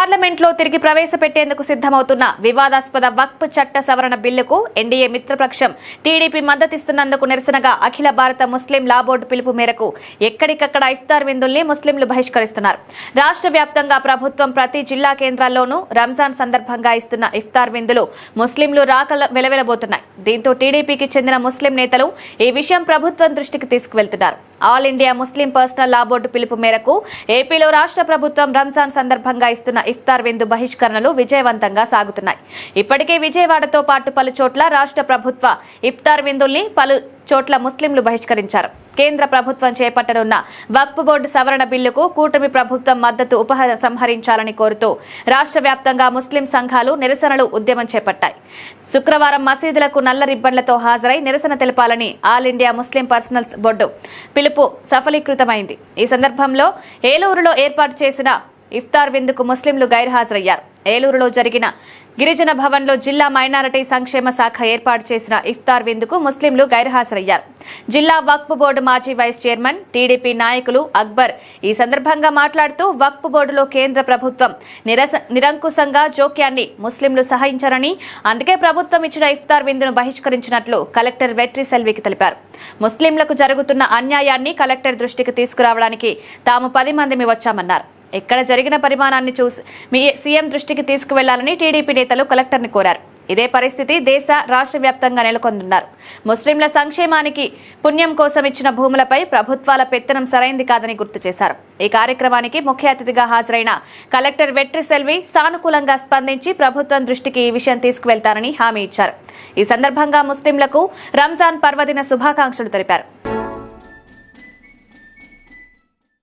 పార్లమెంట్లో తిరిగి ప్రవేశపెట్టేందుకు సిద్ధమవుతున్న వివాదాస్పద వక్ఫ్ చట్ట సవరణ బిల్లుకు ఎన్డీఏ మిత్రపక్షం టీడీపీ మద్దతిస్తున్నందుకు నిరసనగా అఖిల భారత ముస్లిం లా బోర్డు పిలుపు మేరకు ఎక్కడికక్కడ ఇఫ్తార్ విందుల్ని ముస్లింలు బహిష్కరిస్తున్నారు. రాష్ట్ర వ్యాప్తంగా ప్రభుత్వం ప్రతి జిల్లా కేంద్రాల్లోనూ రంజాన్ సందర్భంగా ఇస్తున్న ఇఫ్తార్ విందులు ముస్లింలు రాకల వెలవెలబోతున్నాయి. దీంతో టీడీపీకి చెందిన ముస్లిం నేతలు ఈ విషయం ప్రభుత్వం దృష్టికి తీసుకువెళ్తున్నారు. ఆల్ ఇండియా ముస్లిం పర్సనల్ లా బోర్డు పిలుపు మేరకు ఏపీలో రాష్ట్ర ప్రభుత్వం రంజాన్ సందర్భంగా ఇస్తున్న ఇఫ్తార్ విందు బహిష్కరణలు విజయవంతంగా సాగుతున్నాయి. ఇప్పటికే విజయవాడతో పాటు పలు చోట్ల రాష్ట్ర ప్రభుత్వ ఇఫ్తార్ విందుల్ని పలు చోట్ల ముస్లింలు బహిష్కరించారు. కేంద్ర ప్రభుత్వం చేపట్టనున్న వక్ఫ్ బోర్డు సవరణ బిల్లుకు కూటమి ప్రభుత్వం మద్దతు ఉపసంహరించాలని కోరుతూ రాష్ట్ర వ్యాప్తంగా ముస్లిం సంఘాలు నిరసనలు ఉద్యమం చేపట్టాయి. శుక్రవారం మసీదులకు నల్ల రిబ్బన్లతో హాజరై నిరసన తెలపాలని all India Muslim personal board పిలుపు సఫలీకృతమైంది. ఈ సందర్భంలో ఏలూరులో ఏర్పాటు చేసిన ఇఫ్తార్ విందుకు ముస్లింలు గైర్హాజరయ్యారు. ఏలూరులో జరిగిన గిరిజన భవన్లో జిల్లా మైనారిటీ సంక్షేమ శాఖ ఏర్పాటు చేసిన ఇఫ్తార్ విందుకు ముస్లింలు గైర్హాజరయ్యారు. జిల్లా వక్ఫ్ బోర్డు మాజీ వైస్ చైర్మన్ టీడీపీ నాయకులు అక్బర్ ఈ సందర్భంగా మాట్లాడుతూ వక్ఫ్ బోర్డులో కేంద్ర ప్రభుత్వం నిరంకుశంగా జోక్యాన్ని ముస్లింలు సహించారని, అందుకే ప్రభుత్వం ఇచ్చిన ఇఫ్తార్ విందును బహిష్కరించినట్లు కలెక్టర్ వెట్రి సెల్వికి తెలిపారు. ముస్లింలకు జరుగుతున్న అన్యాయాన్ని కలెక్టర్ దృష్టికి తీసుకురావడానికి తాము 10 మందిమి వచ్చామన్నారు. ఎక్కడ జరిగిన పరిమాణాన్ని చూసి సీఎం దృష్టికి తీసుకువెళ్లాలని టీడీపీ నేతలు కలెక్టర్ని కోరారు. ఇదే పరిస్థితి దేశ రాష్ట్ర వ్యాప్తంగా నెలకొందన్నారు. ముస్లింల సంక్షేమానికి పుణ్యం కోసం ఇచ్చిన భూములపై ప్రభుత్వాల పెత్తనం సరైంది కాదని గుర్తు చేశారు. ఈ కార్యక్రమానికి ముఖ్య అతిథిగా హాజరైన కలెక్టర్ వెట్రి సెల్వి సానుకూలంగా స్పందించి ప్రభుత్వం దృష్టికి ఈ విషయం తీసుకువెళ్తారని హామీ ఇచ్చారు. ఈ సందర్భంగా ముస్లింలకు రంజాన్ పర్వదిన శుభాకాంక్షలు తెలిపారు.